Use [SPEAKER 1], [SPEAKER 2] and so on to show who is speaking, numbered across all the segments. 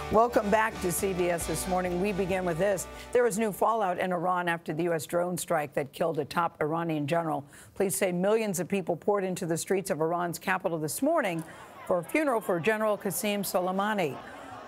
[SPEAKER 1] Welcome back to CBS This Morning. We begin with this. There is new fallout in Iran after the U.S. drone strike that killed a top Iranian general. Police say millions of people poured into the streets of Iran's capital this morning for a funeral for General Qasem Soleimani.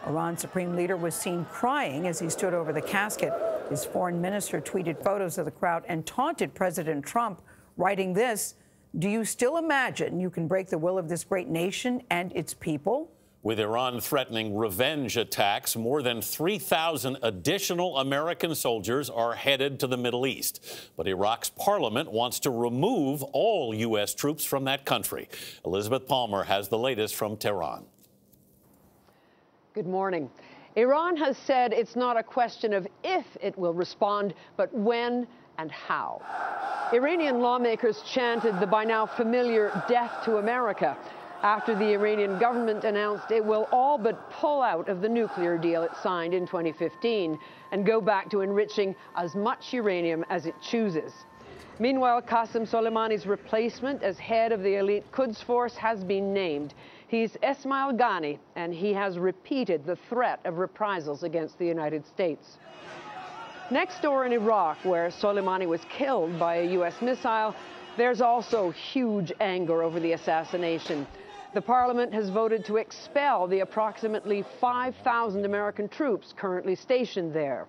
[SPEAKER 1] Iran's supreme leader was seen crying as he stood over the casket. His foreign minister tweeted photos of the crowd and taunted President Trump, writing this: "Do you still imagine you can break the will of this great nation and its people?"
[SPEAKER 2] With Iran threatening revenge attacks, more than 3,000 additional American soldiers are headed to the Middle East. But Iraq's parliament wants to remove all U.S. troops from that country. Elizabeth Palmer has the latest from Tehran.
[SPEAKER 3] Good morning. Iran has said it's not a question of if it will respond, but when and how. Iranian lawmakers chanted the by now familiar "Death to America" after the Iranian government announced it will all but pull out of the nuclear deal it signed in 2015 and go back to enriching as much uranium as it chooses. Meanwhile, Qasem Soleimani's replacement as head of the elite Quds Force has been named. He's Esmail Ghani, and he has repeated the threat of reprisals against the United States. Next door in Iraq, where Soleimani was killed by a U.S. missile, there's also huge anger over the assassination. The parliament has voted to expel the approximately 5,000 American troops currently stationed there.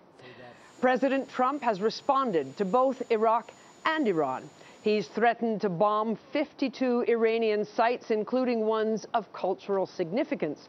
[SPEAKER 3] President Trump has responded to both Iraq and Iran. He's threatened to bomb 52 Iranian sites, including ones of cultural significance,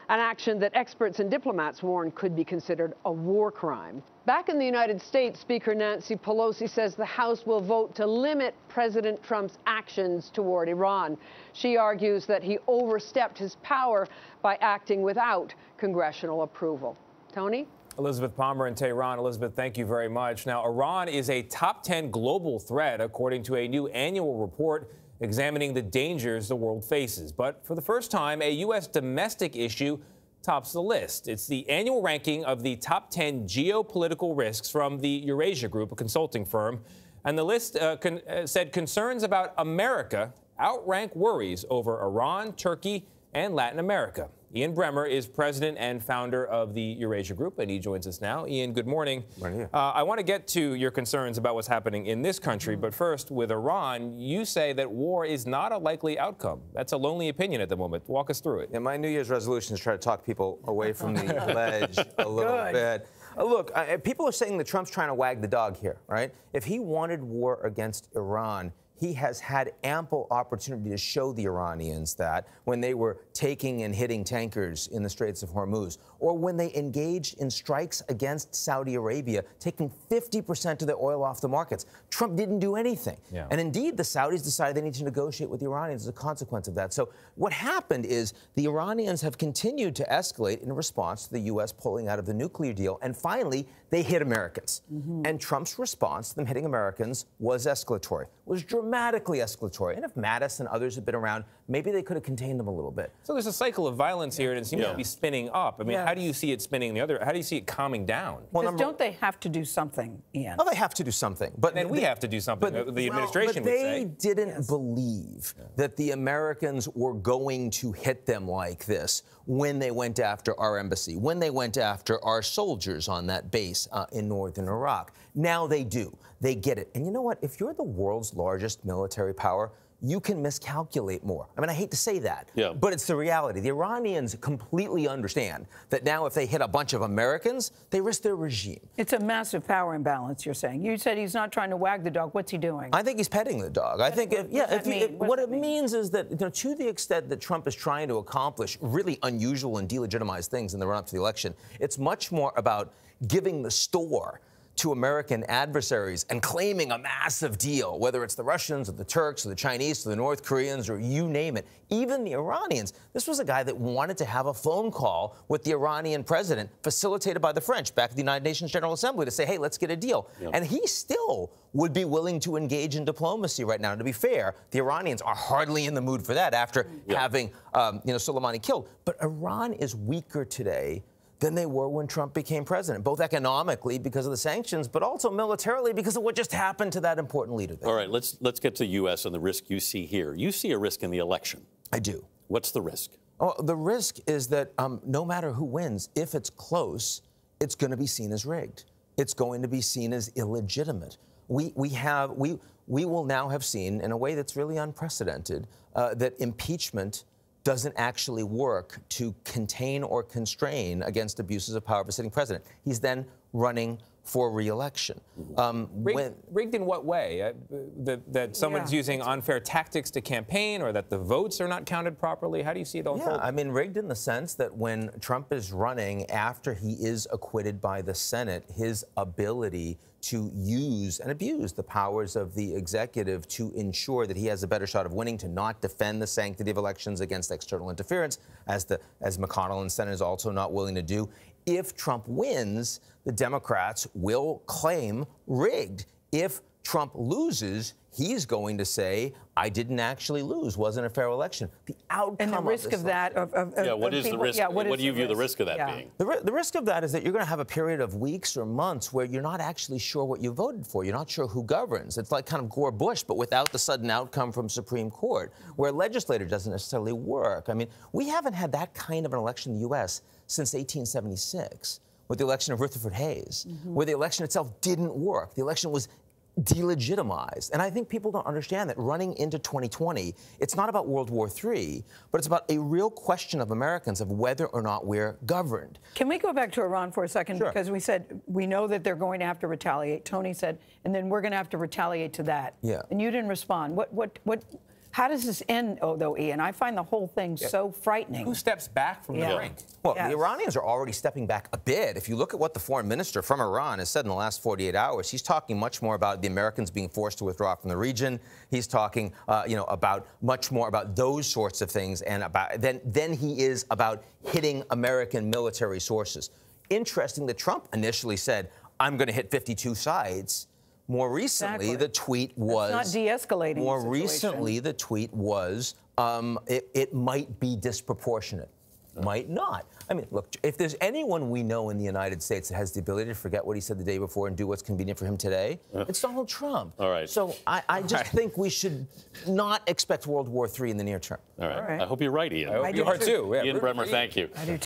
[SPEAKER 3] an action that experts and diplomats warn could be considered a war crime. Back in the United States, Speaker Nancy Pelosi says the House will vote to limit President Trump's actions toward Iran. She argues that he overstepped his power by acting without congressional approval. Tony?
[SPEAKER 4] Elizabeth Palmer in Tehran. Elizabeth, thank you very much. Now, Iran is a top 10 global threat, according to a new annual report examining the dangers the world faces. But for the first time, a U.S. domestic issue tops the list. It's the annual ranking of the top 10 geopolitical risks from the Eurasia Group, a consulting firm. And the list said concerns about America outrank worries over Iran, Turkey, and Latin America. Ian Bremmer is president and founder of the Eurasia Group, and he joins us now. Ian, good morning.
[SPEAKER 5] Morning.
[SPEAKER 4] I want to get to your concerns about what's happening in this country, but first, with Iran, you say that war is not a likely outcome. That's a lonely opinion at the moment. Walk us through it.
[SPEAKER 5] Yeah, my New Year's resolution is try to talk people away from the ledge a little bit. Look, people are saying that Trump's trying to wag the dog here, right? If he wanted war against Iran, he has had ample opportunity to show the Iranians that when they were taking and hitting tankers in the Straits of Hormuz, or when they engaged in strikes against Saudi Arabia, taking 50% of the oil off the markets. Trump didn't do anything. Yeah. And indeed, the Saudis decided they need to negotiate with the Iranians as a consequence of that. So what happened is the Iranians have continued to escalate in response to the U.S. pulling out of the nuclear deal. And finally, they hit Americans. And Trump's response to them hitting Americans was escalatory, was dramatically escalatory. And if Mattis and others had been around, maybe they could have contained them a little bit.
[SPEAKER 4] So there's a cycle of violence here, and it seems to be spinning up. I mean, how do you see it spinning the other? How do you see it calming down?
[SPEAKER 1] Well, don't they have to do something, Ian?
[SPEAKER 5] Well, they have to do something. But
[SPEAKER 4] then we have to do something, the administration would say.
[SPEAKER 5] But they didn't believe that the Americans were going to hit them like this when they went after our embassy, when they went after our soldiers on that base in northern Iraq. Now they do. They get it. And you know what? If you're the world's largest military power, you can miscalculate more. I mean, I hate to say that, but it's the reality. The Iranians completely understand that now if they hit a bunch of Americans, they risk their regime.
[SPEAKER 1] It's a massive power imbalance, you're saying. You said he's not trying to wag the dog. What's he doing?
[SPEAKER 5] I think he's petting the dog. I think, what it means is that, to the extent that Trump is trying to accomplish really unusual and delegitimized things in the run-up to the election, it's much more about giving the store to American adversaries and claiming a massive deal, whether it's the Russians or the Turks or the Chinese or the North Koreans or you name it, even the Iranians. This was a guy that wanted to have a phone call with the Iranian president, facilitated by the French, back at the United Nations General Assembly to say, hey, let's get a deal. And he still would be willing to engage in diplomacy right now. And to be fair, the Iranians are hardly in the mood for that after having Soleimani killed. But Iran is weaker today than they were when Trump became president, both economically because of the sanctions, but also militarily because of what just happened to that important leader there.
[SPEAKER 2] All right, let's get to the U.S. and the risk you see here. You see a risk in the election.
[SPEAKER 5] I do.
[SPEAKER 2] What's the risk?
[SPEAKER 5] Oh, the risk is that no matter who wins, if it's close, it's going to be seen as rigged. It's going to be seen as illegitimate. We will now have seen, in a way that's really unprecedented, that impeachment doesn't actually work to contain or constrain against abuses of power of a sitting president. He's then running for re-election.
[SPEAKER 4] Rigged in what way? That someone's using unfair tactics to campaign, or that the votes are not counted properly? How do you see it unfold?
[SPEAKER 5] Yeah, I mean, rigged in the sense that when Trump is running after he is acquitted by the Senate, his ability to use and abuse the powers of the executive to ensure that he has a better shot of winning, to not defend the sanctity of elections against external interference, as McConnell and Senate is also not willing to do. If Trump wins, the Democrats will claim rigged. If Trump loses, he's going to say, I didn't actually lose, wasn't a fair election. The outcome
[SPEAKER 1] and the risk of that,
[SPEAKER 2] what is the risk? What do you view the risk of that being?
[SPEAKER 5] The risk of that is that you're going to have a period of weeks or months where you're not actually sure what you voted for. You're not sure who governs. It's like kind of Gore Bush, but without the sudden outcome from Supreme Court, where legislature doesn't necessarily work. I mean, we haven't had that kind of an election in the U.S. since 1876, with the election of Rutherford Hayes, where the election itself didn't work. The election was delegitimized. And I think people don't understand that running into 2020, it's not about World War III, but it's about a real question of Americans of whether or not we're governed.
[SPEAKER 1] Can we go back to Iran for a second?
[SPEAKER 5] Sure.
[SPEAKER 1] Because we said, we know that they're going to have to retaliate. Tony said, and then we're going to have to retaliate to that.
[SPEAKER 5] Yeah.
[SPEAKER 1] And you didn't respond. How does this end, though, Ian? I find the whole thing so frightening.
[SPEAKER 4] Who steps back from the brink?
[SPEAKER 5] Well, the Iranians are already stepping back a bit. If you look at what the foreign minister from Iran has said in the last 48 hours, he's talking much more about the Americans being forced to withdraw from the region. He's talking, about much more about those sorts of things, and about than he is about hitting American military sources. Interesting that Trump initially said, "I'm going to hit 52 sites." More recently, the tweet was
[SPEAKER 1] not de-escalating.
[SPEAKER 5] More recently, the tweet was it might be disproportionate. Might not. I mean, look, if there's anyone we know in the United States that has the ability to forget what he said the day before and do what's convenient for him today, it's Donald Trump.
[SPEAKER 2] All right.
[SPEAKER 5] So I just think we should not expect World War III in the near term.
[SPEAKER 2] All right. I hope you're right, Ian.
[SPEAKER 4] I hope you are too.
[SPEAKER 2] Ian Bremmer, thank you.
[SPEAKER 1] I do too.